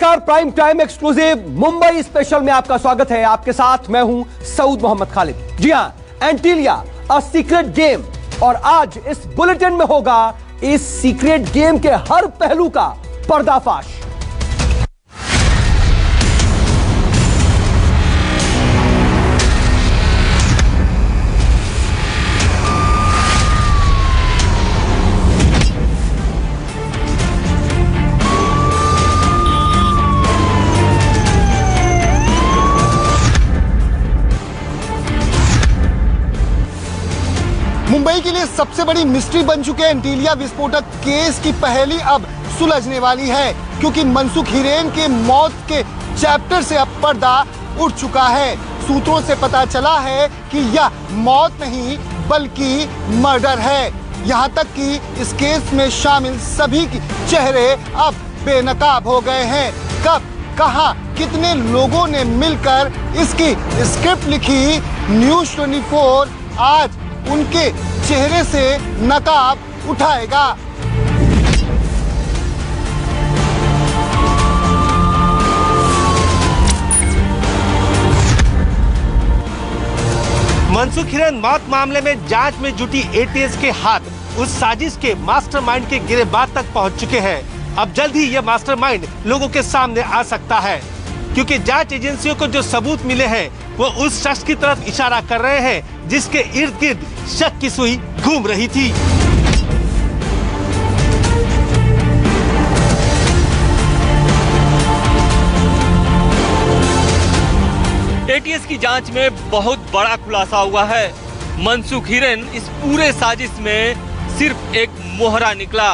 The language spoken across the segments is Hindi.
नमस्कार, prime time exclusive Mumbai special में आपका स्वागत है। आपके साथ मैं हूं सऊद मोहम्मद खालिद। जी हां, एंटीलिया अ सीक्रेट गेम, और आज इस बुलेटिन में होगा इस सीक्रेट गेम के हर पहलू का पर्दाफाश। मुंबई के लिए सबसे बड़ी मिस्ट्री बन चुके एंटीलिया विस्फोटक केस की पहेली अब सुलझने वाली है, क्योंकि मनसुख हिरेन के मौत के चैप्टर से अब पर्दा उठ चुका है। सूत्रों से पता चला है कि यह मौत नहीं बल्कि मर्डर है। यहां तक कि इस केस में शामिल सभी के चेहरे अब बेनकाब हो गए हैं। कब, कहां, कितने लोगों ने मिलकर इसकी स्क्रिप्ट लिखी, न्यूज़ 24 आज उनके चेहरे से नकाब उठाएगा। मनसुख हिरेन मौत मामले में जांच में जुटी एटीएस के हाथ उस साजिश के मास्टरमाइंड के गिरफ्तार तक पहुंच चुके हैं। अब जल्द ही यह मास्टरमाइंड लोगों के सामने आ सकता है, क्योंकि जांच एजेंसियों को जो सबूत मिले हैं वो उस शख्स की तरफ इशारा कर रहे हैं जिसके इर्द गिर्द शक की सुई घूम रही थी। एटीएस की जांच में बहुत बड़ा खुलासा हुआ है। मनसुख हिरेन इस पूरे साजिश में सिर्फ एक मोहरा निकला।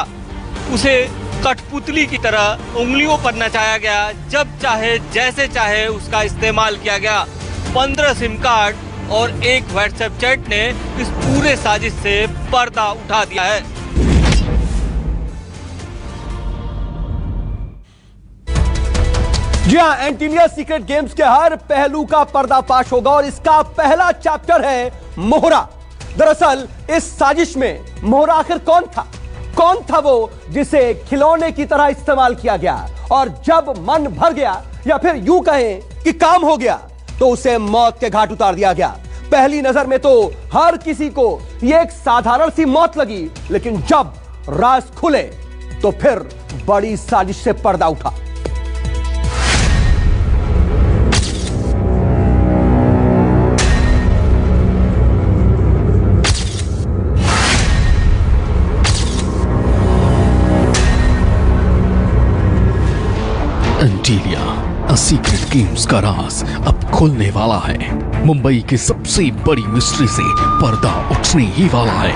उसे कठपुतली की तरह उंगलियों पर नचाया गया, जब चाहे जैसे चाहे उसका इस्तेमाल किया गया। 15 सिम कार्ड और एक व्हाट्सएप चैट ने इस पूरे साजिश से पर्दा उठा दिया है। जी हां, एंटीलिया सीक्रेट गेम्स के हर पहलू का पर्दाफाश होगा और इसका पहला चैप्टर है मोहरा। दरअसल इस साजिश में मोहरा आखिर कौन था? कौन था वो जिसे खिलौने की तरह इस्तेमाल किया गया, और जब मन भर गया या फिर यूं कहें कि काम हो गया तो उसे मौत के घाट उतार दिया गया। पहली नजर में तो हर किसी को यह एक साधारण सी मौत लगी, लेकिन जब राज खुले तो फिर बड़ी साजिश से पर्दा उठा। एंटीलिया अ सीक्रेट गेम्स का राज अब खुलने वाला है। मुंबई की सबसे बड़ी मिस्ट्री से पर्दा उठने ही वाला है।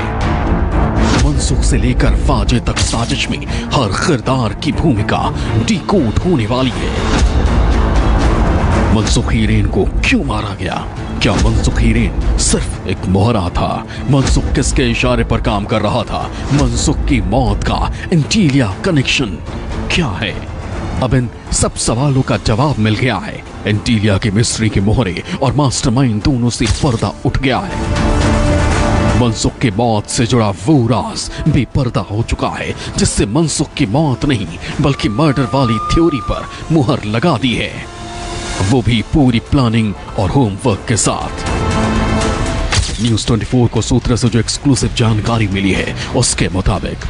मनसुख से लेकर फाजे तक साजिश में हर किरदार की भूमिका डिकोड होने वाली है। मनसुख हिरेन को क्यों मारा गया? क्या मनसुख हिरेन सिर्फ एक मोहरा था? मनसुख किसके इशारे पर काम कर रहा था? मनसुख की मौत का एंटीलिया कनेक्शन क्या है? अब इन सब सवालों का जवाब मिल गया है। एंटीलिया के मिस्ट्री के मोहरे और मास्टरमाइंड दोनों से पर्दा उठ गया है। मनसुख की मौत से जुड़ा वो राज बेपर्दा हो चुका है, जिससे मनसुख की मौत नहीं बल्कि मर्डर वाली थ्योरी पर मुहर लगा दी है, वो भी पूरी प्लानिंग और होमवर्क के साथ। न्यूज़ 24 को सूत्रों से जो एक्सक्लूसिव जानकारी मिली है उसके मुताबिक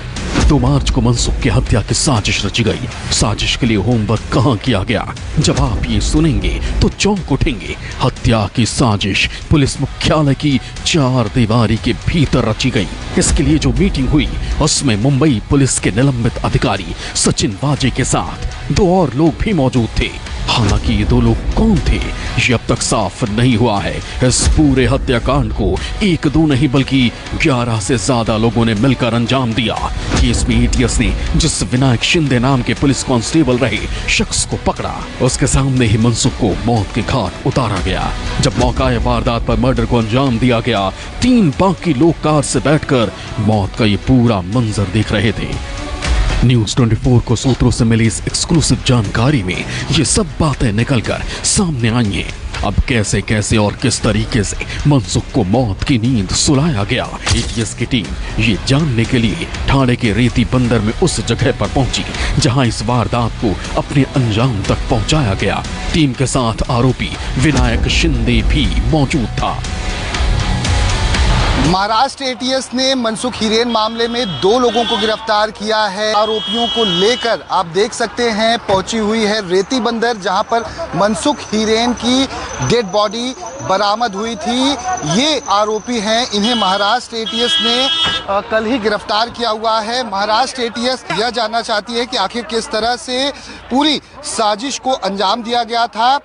2 मार्च को मनसुख की हत्या की साजिश रची गई। साजिश के लिए होमवर्क कहां किया गया? जब आप ये सुनेंगे तो चौंक उठेंगे। हत्या की साजिश पुलिस मुख्यालय की 4 दीवारी के भीतर रची गई। इसके लिए जो मीटिंग हुई उसमें मुंबई पुलिस के निलंबित अधिकारी सचिन वाजे के साथ 2 और लोग भी मौजूद थे। हालांकि ये 2 लोग कौन थे ये अब तक साफ नहीं हुआ है। इस पूरे हत्याकांड को 1-2 नहीं बल्कि 11 से ज्यादा लोगों ने मिलकर अंजाम दिया। केस में एटीएस ने जिस विनायक शिंदे नाम के पुलिस कांस्टेबल रहे शख्स को पकड़ा, उसके सामने ही मनसुख को मौत के घाट उतारा गया। जब मौका वारदात पर मर्डर को अंजाम दिया गया, 3 बाकी लोग कार से बैठकर मौत का ये पूरा मंजर देख रहे थे। न्यूज़ 24 को सूत्रों से मिली इस एक्सक्लूसिव जानकारी में ये सब बातें निकलकर सामने आई हैं। अब कैसे कैसे और किस तरीके से मनसुख को मौत की नींद सुलाया गया। एटीएस की टीम ये जानने के लिए ठाणे के रेती बंदर में उस जगह पर पहुंची जहां इस वारदात को अपने अंजाम तक पहुंचाया गया। टीम के साथ आरोपी विनायक शिंदे भी मौजूद था। महाराष्ट्र एटीएस ने मनसुख हिरेन मामले में 2 लोगों को गिरफ्तार किया है। आरोपियों को लेकर आप देख सकते हैं पहुंची हुई है रेती बंदर, जहां पर मनसुख हिरेन की डेड बॉडी बरामद हुई थी। ये आरोपी हैं, इन्हें महाराष्ट्र एटीएस ने कल ही गिरफ्तार किया हुआ है। महाराष्ट्र एटीएस यह जानना चाहती है कि आखिर किस तरह से पूरी साजिश को अंजाम दिया गया था।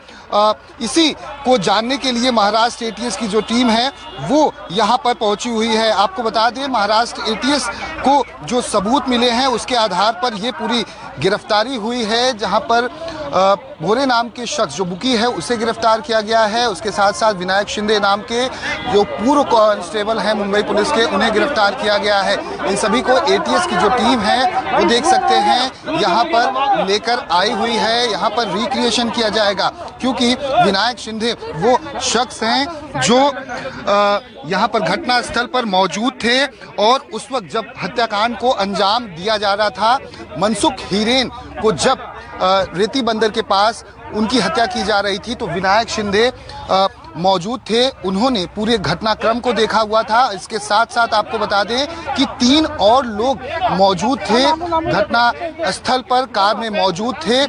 इसी को जानने के लिए महाराष्ट्र एटीएस की जो टीम है वो यहाँ पर पहुंची हुई है। आपको बता दें, महाराष्ट्र एटीएस को जो सबूत मिले हैं उसके आधार पर ये पूरी गिरफ्तारी हुई है, जहां पर भोरे नाम के शख्स जो बुकी है उसे गिरफ्तार किया गया है। उसके साथ साथ विनायक शिंदे नाम के जो पूर्व कांस्टेबल हैं मुंबई पुलिस के, उन्हें गिरफ्तार किया गया है। इन सभी को एटीएस की जो टीम है वो देख सकते हैं यहाँ पर लेकर आई हुई है। यहाँ पर रिक्रिएशन किया जाएगा क्योंकि विनायक शिंदे वो शख्स हैं जो यहाँ पर घटना स्थल पर मौजूद थे और उस वक्त जब हत्याकांड को अंजाम दिया जा रहा था, मनसुख हिरेन को जब रेती बंदर के पास उनकी हत्या की जा रही थी तो विनायक शिंदे मौजूद थे। उन्होंने पूरे घटनाक्रम को देखा हुआ था। इसके साथ साथ आपको बता दें कि 3 और लोग मौजूद थे घटना स्थल पर, कार में मौजूद थे।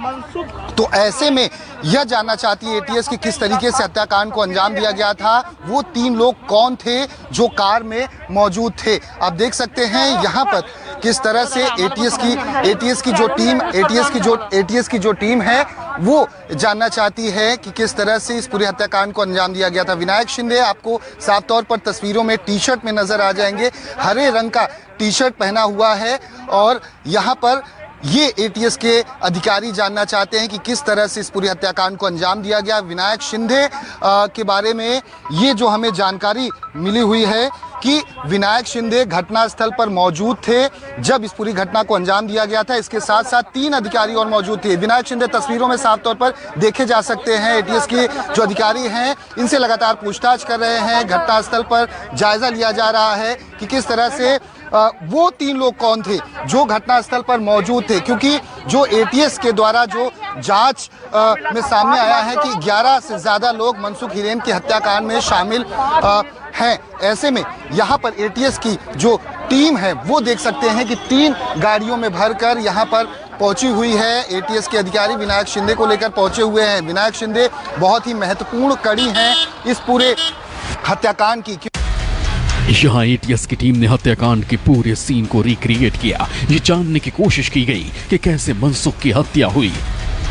तो ऐसे में यह जानना चाहती है एटीएस कि किस तरीके से हत्याकांड को अंजाम दिया गया था। वो 3 लोग कौन थे जो कार में मौजूद थे। आप देख सकते हैं यहाँ पर किस तरह से एटीएस की जो टीम है वो जानना चाहती है कि किस तरह से इस पूरे हत्याकांड को अंजाम दिया गया था। विनायक शिंदे आपको साफ तौर पर तस्वीरों में टी-शर्ट में नजर आ जाएंगे। हरे रंग का टी-शर्ट पहना हुआ है और यहाँ पर ये एटीएस के अधिकारी जानना चाहते हैं कि किस तरह से इस पूरे हत्याकांड को अंजाम दिया गया। विनायक शिंदे के बारे में ये जो हमें जानकारी मिली हुई है कि विनायक शिंदे घटनास्थल पर मौजूद थे जब इस पूरी घटना को अंजाम दिया गया था। इसके साथ साथ 3 अधिकारी और मौजूद थे। विनायक शिंदे तस्वीरों में साफ तौर पर देखे जा सकते हैं। एटीएस के जो अधिकारी हैं इनसे लगातार पूछताछ कर रहे हैं। घटनास्थल पर जायजा लिया जा रहा है कि किस तरह से वो 3 लोग कौन थे जो घटनास्थल पर मौजूद थे, क्योंकि जो एटीएस के द्वारा जो जांच में सामने आया है कि 11 से ज़्यादा लोग मनसुख हिरेन की हत्याकांड में शामिल हैं। ऐसे में यहाँ पर एटीएस की जो टीम है वो देख सकते हैं कि 3 गाड़ियों में भरकर यहाँ पर पहुंची हुई है। एटीएस के अधिकारी विनायक शिंदे को लेकर पहुंचे हुए हैं। विनायक शिंदे बहुत ही महत्वपूर्ण कड़ी हैं इस पूरे हत्याकांड की। यहाँ एटीएस की टीम ने हत्याकांड के पूरे सीन को रिक्रिएट किया। ये जानने की कोशिश की गई कि कैसे मनसुख की हत्या हुई।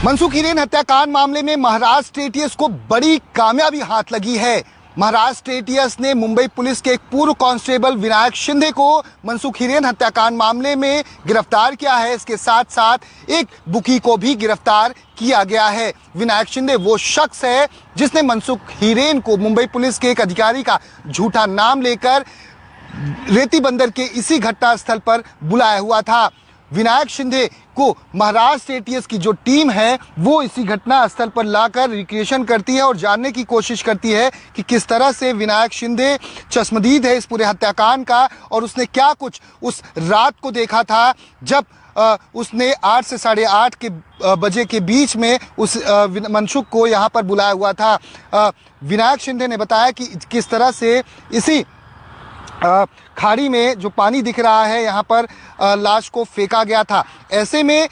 मनसुख हिरेन हत्याकांड मामले में महाराष्ट्र एटीएस को बड़ी कामयाबी हाथ लगी है। महाराष्ट्र एटीएस ने मुंबई पुलिस के एक पूर्व कांस्टेबल विनायक शिंदे को मनसुख हिरेन हत्याकांड मामले में गिरफ्तार किया है। इसके साथ साथ एक बुकी को भी गिरफ्तार किया गया है। विनायक शिंदे वो शख्स है जिसने मनसुख हिरेन को मुंबई पुलिस के एक अधिकारी का झूठा नाम लेकर रेती बंदर के इसी घटनास्थल पर बुलाया हुआ था। विनायक शिंदे को महाराष्ट्र एटीएस की जो टीम है वो इसी घटना स्थल पर लाकर रिक्रिएशन करती है और जानने की कोशिश करती है कि किस तरह से विनायक शिंदे चश्मदीद है इस पूरे हत्याकांड का और उसने क्या कुछ उस रात को देखा था जब उसने 8 से 8:30 के बजे के बीच में उस मनसुख को यहाँ पर बुलाया हुआ था। विनायक शिंदे ने बताया कि किस तरह से इसी खाड़ी में जो पानी दिख रहा है यहाँ पर लाश को फेंका गया था। ऐसे में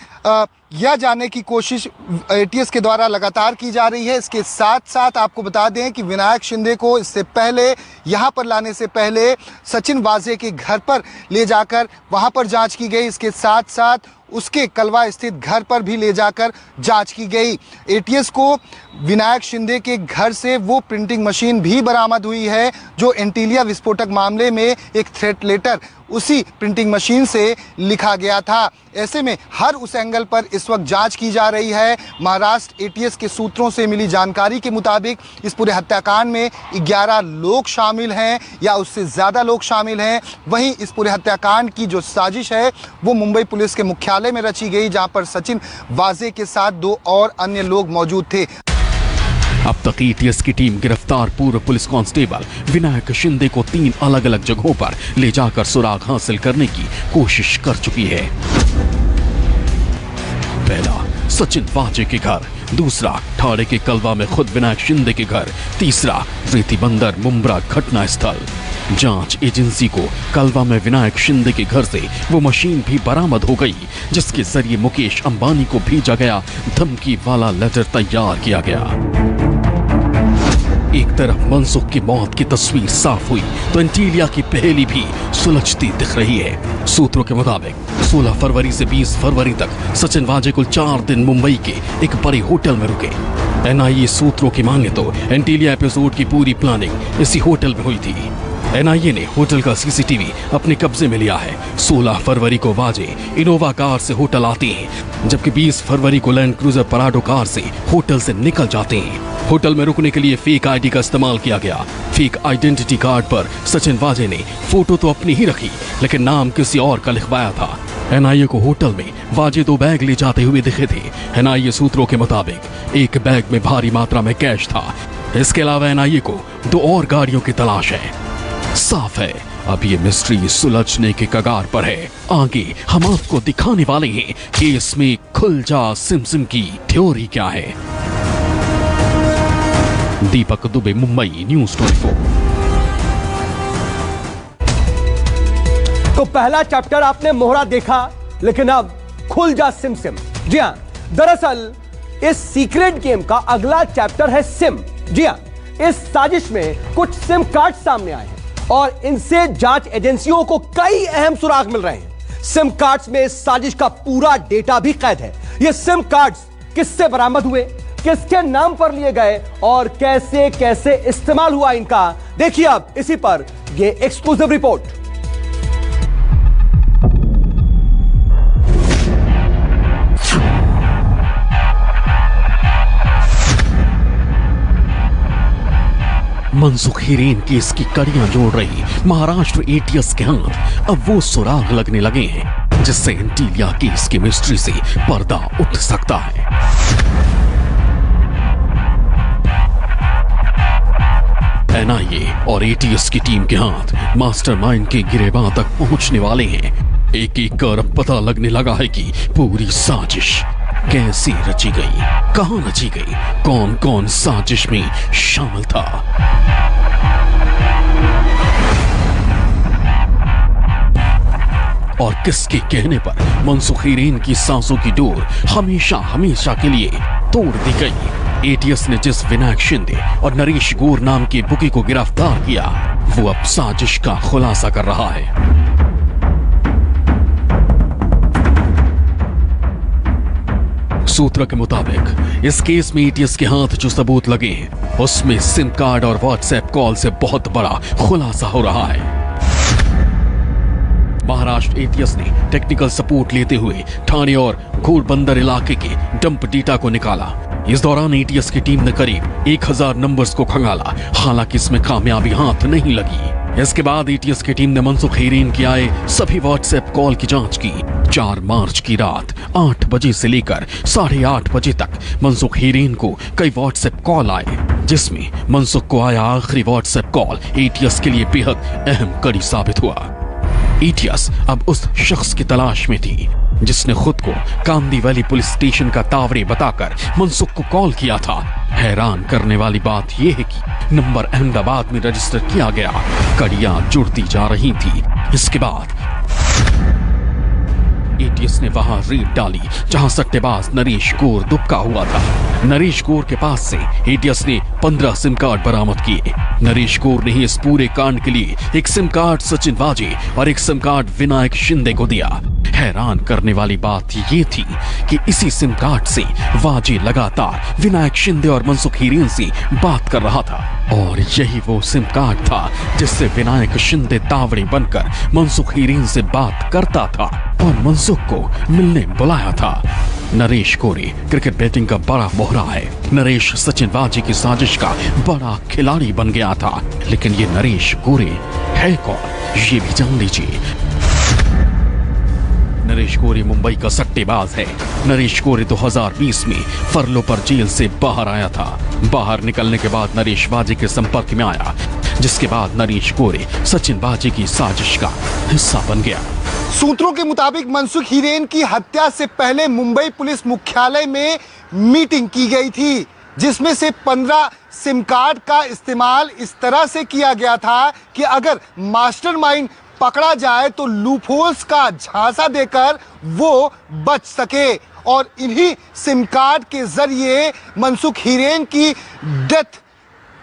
यह जानने की कोशिश एटीएस के द्वारा लगातार की जा रही है। इसके साथ साथ आपको बता दें कि विनायक शिंदे को इससे पहले यहाँ पर लाने से पहले सचिन वाजे के घर पर ले जाकर वहाँ पर जांच की गई। इसके साथ साथ उसके कलवा स्थित घर पर भी ले जाकर जांच की गई। एटीएस को विनायक शिंदे के घर से वो प्रिंटिंग मशीन भी बरामद हुई है जो एंटीलिया विस्फोटक मामले में एक थ्रेट लेटर उसी प्रिंटिंग मशीन से लिखा गया था। ऐसे में हर उस एंगल पर इस वक्त जांच की जा रही है। महाराष्ट्र एटीएस के सूत्रों से मिली जानकारी के मुताबिक इस पूरे हत्याकांड में 11 लोग शामिल हैं या उससे ज़्यादा लोग शामिल हैं। वहीं इस पूरे हत्याकांड की जो साजिश है वो मुंबई पुलिस के मुख्यालय में रची गई, जहां पर सचिन वाजे के साथ 2 और अन्य लोग मौजूद थे। अब तक एटीएस की टीम गिरफ्तार पूर्व पुलिस कांस्टेबल विनायक शिंदे को 3 अलग अलग जगहों पर ले जाकर सुराग हासिल करने की कोशिश कर चुकी है। पहला सचिन वाजे के घर, दूसरा ठाणे के कलवा में खुद विनायक शिंदे के घर, तीसरा रेती बंदर मुंब्रा घटना स्थल। जांच एजेंसी को कलवा में विनायक शिंदे के घर से वो मशीन भी बरामद हो गई जिसके जरिए मुकेश अंबानी को भेजा गया धमकी वाला लेटर तैयार किया गया। एक तरफ मनसुख की मौत की तस्वीर साफ हुई तो एंटीलिया की पहेली भी सुलझती दिख रही है। सूत्रों के मुताबिक 16 फरवरी से 20 फरवरी तक सचिन वाजे कुल 4 दिन मुंबई के एक बड़े होटल में रुके। एनआईए सूत्रों की मांगे तो एंटीलिया एपिसोड की पूरी प्लानिंग इसी होटल में हुई थी। एनआईए ने होटल का सीसीटीवी अपने कब्जे में लिया है। 16 फरवरी को वाजे इनोवा कार से होटल आते हैं जबकि 20 फरवरी को लैंड क्रूजर पराडो कार से होटल से निकल जाते हैं। होटल में रुकने के लिए फेक आईडी का इस्तेमाल किया गया। फेक आइडेंटिटी कार्ड पर सचिन वाजे ने फोटो तो अपनी ही रखी लेकिन नाम किसी और का लिखवाया था। एनआईए को होटल में वाजे 2 बैग ले जाते हुए दिखे थे। एनआईए सूत्रों के मुताबिक एक बैग में भारी मात्रा में कैश था। इसके अलावा एनआईए को 2 और गाड़ियों की तलाश है। साफ है अब ये मिस्ट्री सुलझने के कगार पर है। आगे हम आपको दिखाने वाले हैं केस में खुल जा सिम की थ्योरी क्या है। दीपक दुबे, मुंबई, न्यूज़ 24। तो पहला चैप्टर आपने मोहरा देखा लेकिन अब खुल जा सिम। जी हां, दरअसल इस सीक्रेट गेम का अगला चैप्टर है सिम। जी हां, इस साजिश में कुछ सिम कार्ड सामने आए हैं और इनसे जांच एजेंसियों को कई अहम सुराग मिल रहे हैं। सिम कार्ड्स में इस साजिश का पूरा डेटा भी कैद है। ये सिम कार्ड्स किससे बरामद हुए, किसके नाम पर लिए गए और कैसे कैसे इस्तेमाल हुआ इनका, देखिए अब इसी पर ये exclusive report. Mansukh Hiren case की कड़ियां जोड़ रही महाराष्ट्र एटीएस के हाथ अब वो सुराग लगने लगे हैं जिससे एंटीलिया केस की मिस्ट्री से पर्दा उठ सकता है। एनआईए और एटीएस की टीम के हाथ मास्टरमाइंड के गिरेबान तक पहुंचने वाले हैं। एक एक कर अब पता लगने लगा है कि पूरी साजिश कैसे रची गई, कहां रची गई, कौन कौन साजिश में शामिल था। और किसके कहने पर मनसुख हिरेन की सांसों की डोर हमेशा हमेशा के लिए तोड़ दी गई। एटीएस ने जिस विनायक शिंदे और नरेश गोर नाम के बुकी को गिरफ्तार किया वो अब साजिश का खुलासा कर रहा है। सूत्रों के मुताबिक इस केस में एटीएस के हाथ जो सबूत लगे हैं उसमें सिम कार्ड और व्हाट्सएप कॉल से बहुत बड़ा खुलासा हो रहा है। महाराष्ट्र एटीएस ने टेक्निकल सपोर्ट लेते हुए ठाणे और घोड़बंदर इलाके के डंप डेटा को निकाला। इस दौरान एटीएस की टीम ने करीब 1000 नंबर्स को खंगाला, हालांकि इसमें कामयाबी हाथ नहीं लगी। इसके बाद एटीएस की टीम ने मनसुख हिरेन की आए सभी व्हाट्सएप कॉल की जांच की। 4 मार्च की रात 8 बजे से लेकर 8:30 बजे तक मनसुख हिरेन को कई व्हाट्सएप कॉल आए जिसमें मनसुख को आया आखिरी व्हाट्सएप कॉल एटीएस के लिए बेहद अहम कड़ी साबित हुआ। एटीएस अब उस शख्स की तलाश में थी जिसने खुद को कांदी वैली पुलिस स्टेशन का तावड़े बताकर मनसुख को कॉल किया था। हैरान करने वाली बात यह है कि नंबर अहमदाबाद में रजिस्टर किया गया। कड़ियां जुड़ती जा रही थी। इसके बाद एटीएस ने वहां रेड डाली जहां सट्टेबाज नरेश गोर दुबका हुआ था। नरेश गोर के पास से एटीएस ने 15 सिम कार्ड बरामद किए। नरेश गोर ने इस पूरे कांड के लिए एक सिम कार्ड सचिन वाजे और एक सिम कार्ड विनायक शिंदे को दिया। हैरान करने वाली बात ये थी कि इसी सिम कार्ड से वाजे लगातार विनायक शिंदे और मनसुख हिरेन से बात कर रहा था और यही वो सिम कार्ड था जिससे विनायक शिंदे तावड़े बनकर मनसुख हिरेन से बात करता था और मनसुख को मिलने बुलाया था। नरेश गोरे क्रिकेट बैटिंग का बड़ा मोहरा है। नरेश सचिन वाजे की साजिश का बड़ा खिलाड़ी बन गया था, लेकिन ये नरेश गोरे है कौन ये भी जान लीजिए। नरेश कोरे मुंबई का सट्टेबाज है। नरेश कोरे 2020 में फरलो पर जेल से बाहर आया था। बाहर निकलने के बाद नरेश बाजी के संपर्क में आया, जिसके बाद नरेश कोरे सचिन बाजी की साजिश का हिस्सा बन गया। सूत्रों के मुताबिक मनसुख हीरेन की हत्या से पहले मुंबई पुलिस मुख्यालय में मीटिंग की गई थी, जिसमें से 15 सिम कार्ड का इस्तेमाल इस तरह से किया गया था कि अगर मास्टरमाइंड पकड़ा जाए तो लूपहोल्स का झांसा देकर वो बच सके। और इन्हीं सिम कार्ड के जरिए मनसुख हीरेन की डेथ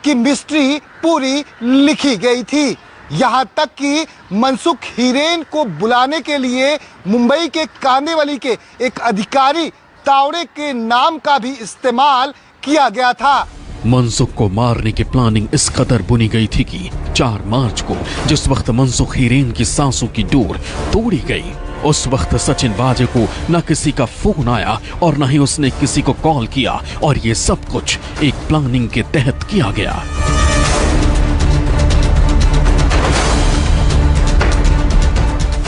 की मिस्ट्री पूरी लिखी गई थी। यहाँ तक कि मनसुख हीरेन को बुलाने के लिए मुंबई के कांदिवली के एक अधिकारी तावड़े के नाम का भी इस्तेमाल किया गया था। मनसुख को मारने की प्लानिंग इस कदर बुनी गई थी कि 4 मार्च को जिस वक्त मनसुख हीरेन की सांसों की डोर तोड़ी गई, उस वक्त सचिन बाजे को न किसी का फोन आया और न ही उसने किसी को कॉल किया, और ये सब कुछ एक प्लानिंग के तहत किया गया।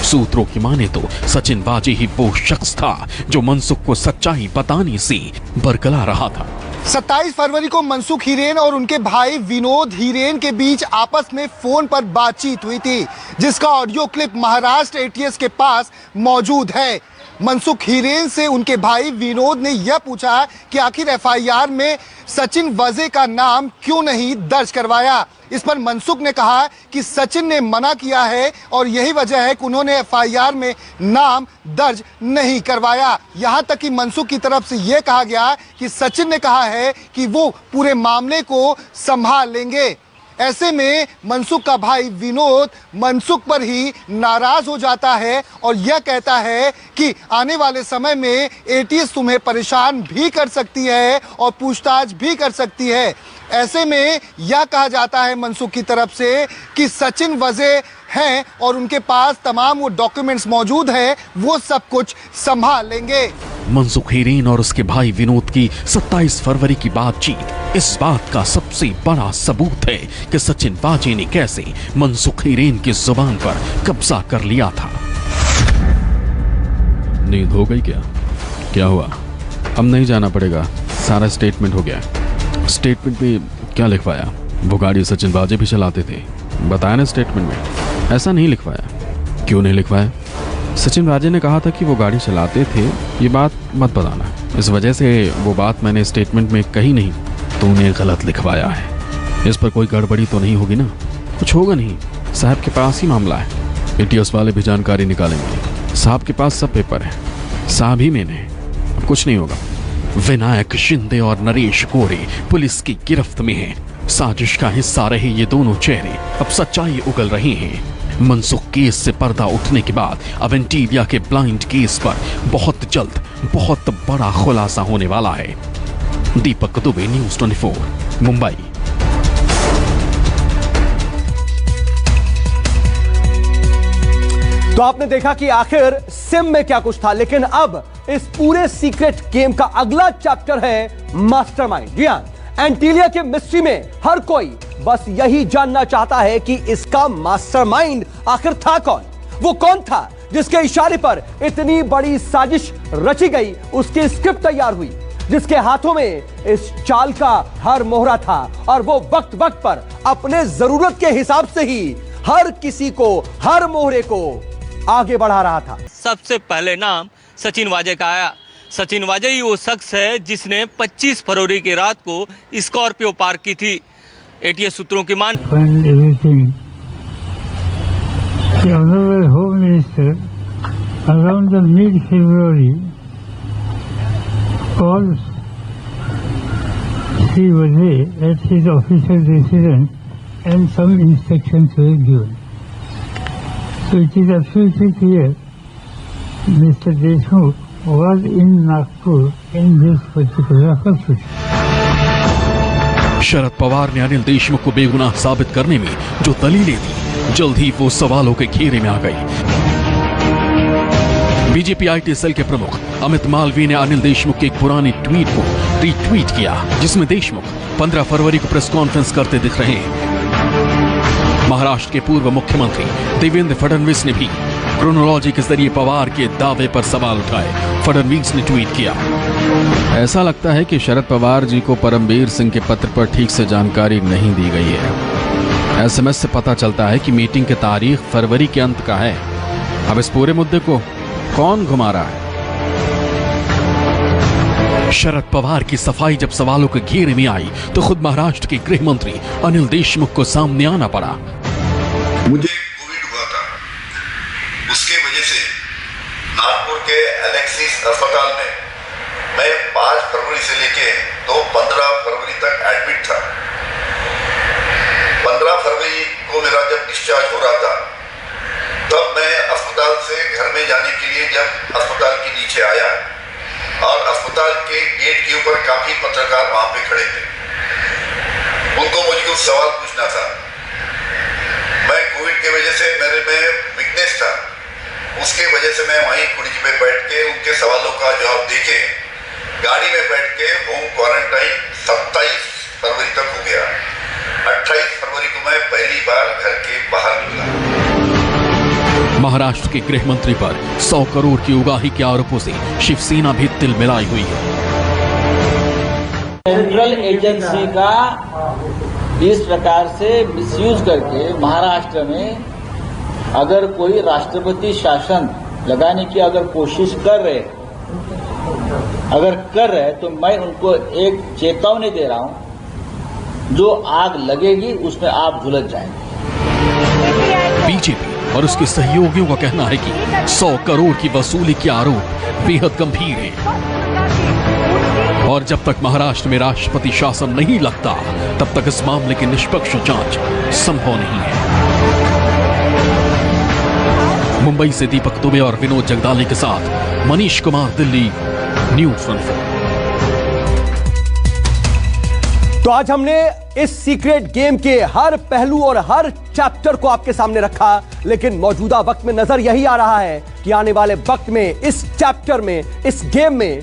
सूत्रों की माने तो सचिन बाजी ही वो शख्स था जो मनसुख को सच्चाई बताने से बरगला रहा था। 27 फरवरी को मनसुख हीरेन और उनके भाई विनोद हीरेन के बीच आपस में फोन पर बातचीत हुई थी, जिसका ऑडियो क्लिप महाराष्ट्र एटीएस के पास मौजूद है। मनसुख हीरेन से उनके भाई विनोद ने यह पूछा कि आखिर एफआईआर में सचिन वजे का नाम क्यों नहीं दर्ज करवाया। इस पर मनसुख ने कहा कि सचिन ने मना किया है और यही वजह है कि उन्होंने एफआईआर में नाम दर्ज नहीं करवाया। यहां तक कि मनसुख की तरफ से यह कहा गया कि सचिन ने कहा है कि वो पूरे मामले को संभाल लेंगे। ऐसे में मनसुख का भाई विनोद मनसुख पर ही नाराज हो जाता है और यह कहता है कि आने वाले समय में एटीएस तुम्हें परेशान भी कर सकती है और पूछताछ भी कर सकती है। ऐसे में यह कहा जाता है मनसुख की तरफ से कि सचिन वजे हैं और उनके पास तमाम वो डॉक्यूमेंट्स मौजूद हैं, वो सब कुछ संभाल लेंगे। मनसुख हीरेन और उसके भाई विनोद की 27 फरवरी की बातचीत इस बात का सबसे बड़ा सबूत है कि सचिन बाजी ने कैसे मनसुख हीरेन की जुबान पर कब्जा कर लिया था। नींद हो गई क्या? क्या हुआ? अब नहीं जाना पड़ेगा, सारा स्टेटमेंट हो गया। स्टेटमेंट में क्या लिखवाया? वो गाड़ी सचिन बाजी भी चलाते थे, बताया ना स्टेटमेंट में। ऐसा नहीं लिखवाया। क्यों नहीं लिखवाया? सचिन बाजी ने कहा था कि वो गाड़ी चलाते थे, ये बात मत बताना। इस वजह से वो बात मैंने स्टेटमेंट में कही नहीं, तूने गलत लिखवाया है। इस पर कोई गड़बड़ी तो नहीं होगी ना? कुछ होगा नहीं, साहब के पास ही मामला है। एटीएस वाले भी जानकारी निकालेंगे, साहब के पास सब पेपर है, साहब ही मैंने, अब कुछ नहीं होगा। विनायक शिंदे और नरेश कोरे पुलिस की गिरफ्त में हैं। साजिश का हिस्सा रहे ये दोनों चेहरे अब सच्चाई उगल रहे हैं। मनसुख केस से पर्दा उठने के बाद अब एंटीलिया के ब्लाइंड केस पर बहुत जल्द बहुत बड़ा खुलासा होने वाला है। दीपक दुबे, न्यूज़ 24, मुंबई। तो आपने देखा कि आखिर सिम में क्या कुछ था, लेकिन अब इस पूरे सीक्रेट गेम का अगला चैप्टर है मास्टरमाइंड। जी हां, एंटीलिया के मिस्ट्री में हर कोई बस यही जानना चाहता है कि इसका मास्टरमाइंड आखिर था कौन। वो कौन था जिसके इशारे पर इतनी बड़ी साजिश रची गई, उसकी स्क्रिप्ट तैयार हुई, जिसके हाथों में इस चाल का हर मोहरा था और वो वक्त वक्त पर अपने जरूरत के हिसाब से ही हर किसी को, हर मोहरे को आगे बढ़ा रहा था। सबसे पहले नाम सचिन वाजे का आया। सचिन वाजे ही वो शख्स है जिसने 25 फरवरी की रात को स्कॉर्पियो पार्क की थी। एटीएस सूत्रों की मान home minister around the mid February calls Shri Waze at his official residence and some instructions were given. So it is absolutely clear Mr. Deshmukh was in Nagpur in this particular purpose. Sharad Pawar ने अनिल देशमुख को बेगुनाह साबित करने में जो दलीलें दी, जल्द ही वो सवालों के घेरे में आ गई। बीजेपी आईटी सेल के प्रमुख अमित मालवीय ने अनिल देशमुख के एक पुराने ट्वीट को रीट्वीट किया, जिसमें देशमुख 15 फरवरी को प्रेस कॉन्फ्रेंस करते दिख रहे हैं। महाराष्ट्र के पूर्व मुख्यमंत्री देवेंद्र फडणवीस ने भी क्रोनोलॉजी के जरिए पवार के दावे पर सवाल उठाए। फडणवीस ने ट्वीट किया, ऐसा लगता है कि शरद पवार जी को परमवीर सिंह के पत्र पर ठीक से जानकारी नहीं दी गई है। एसएमएस से पता चलता है कि मीटिंग की तारीख फरवरी के अंत का है। अब इस पूरे मुद्दे को कौन घुमा रहा है? शरद पवार की सफाई जब सवालों के घेरे में आई तो खुद महाराष्ट्र के गृह मंत्री अनिल देशमुख को सामने आना पड़ा। मुझे कोविड हुआ था, उसके वजह से नागपुर के एलेक्सिस अस्पताल में मैं 5 फरवरी से लेके तो 15 फरवरी तक एडमिट था। 15 फरवरी को मेरा जब डिस्चार्ज हो रहा था, तब मैं अस्पताल से घर में जाने के लिए जब अस्पताल के नीचे आया और अस्पताल के गेट के ऊपर काफी पत्रकार वहां पे खड़े थे। उनको मुझे कुछ सवाल पूछना था। मैं कोविड की वजह से मेरे में वीकनेस था, उसके वजह से मैं वहीं कुर्सी पे बैठ के उनके सवालों का जवाब देके गाड़ी में बैठ के होम क्वारंटाइन 27 फरवरी तक हो गया। 28 फरवरी को मैं पहली बार घर के बाहर निकला। महाराष्ट्र के गृह मंत्री पर 100 करोड़ की उगाही के आरोपों से शिवसेना भी तिलमिलाई हुई है। सेंट्रल एजेंसी का इस प्रकार से मिसयूज करके महाराष्ट्र में अगर कोई राष्ट्रपति शासन लगाने की अगर कोशिश कर रहे तो मैं उनको एक चेतावनी दे रहा हूं, जो आग लगेगी उसमें आप झुलस जाएंगे। बीजेपी और उसके सहयोगियों का कहना है कि 100 करोड़ की वसूली के आरोप बेहद गंभीर हैं और जब तक महाराष्ट्र में राष्ट्रपति शासन नहीं लगता तब तक इस मामले की निष्पक्ष जांच संभव नहीं है। मुंबई से दीपक दुबे और विनोद जगदाले के साथ मनीष कुमार, दिल्ली, न्यूज़ 24। तो आज हमने इस सीक्रेट गेम के हर पहलू और हर चैप्टर को आपके सामने रखा, लेकिन मौजूदा वक्त में नजर यही आ रहा है कि आने वाले वक्त में इस चैप्टर में, इस गेम में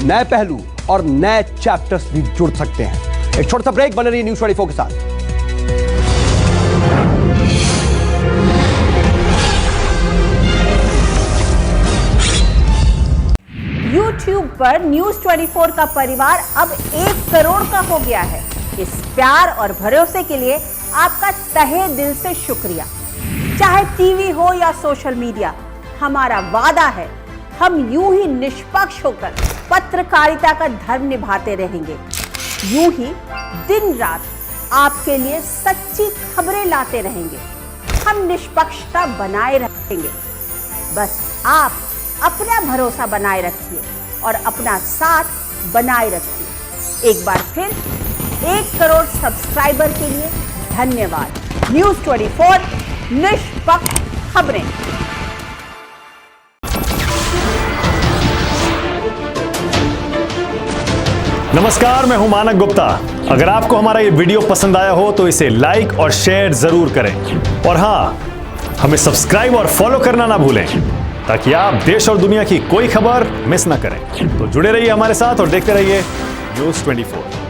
नए पहलू और नए चैप्टर्स भी जुड़ सकते हैं। एक छोटा सा ब्रेक, बने रहिए न्यूज़ 24 के साथ। YouTube पर न्यूज़ 24 का परिवार अब 1 करोड़ का हो गया है। इस प्यार और भरोसे के लिए आपका तहे दिल से शुक्रिया। चाहे टीवी हो या सोशल मीडिया, हमारा वादा है हम यूं ही निष्पक्ष होकर पत्रकारिता का धर्म निभाते रहेंगे। यूं ही दिन रात आपके लिए सच्ची खबरें लाते रहेंगे। हम निष्पक्षता बनाए रखेंगे। बस आप अपना भरोसा बनाए रखिए और अपना साथ बनाए रखिए। एक बार फिर 1 करोड़ सब्सक्राइबर के लिए धन्यवाद। न्यूज़ 24, निष्पक्ष खबरें। नमस्कार, मैं हूं मानक गुप्ता। अगर आपको हमारा ये वीडियो पसंद आया हो तो इसे लाइक और शेयर जरूर करें और हाँ, हमें सब्सक्राइब और फॉलो करना ना भूलें ताकि आप देश और दुनिया की कोई खबर मिस ना करें। तो जुड़े रहिए हमारे साथ और देखते रहिए न्यूज़ 24।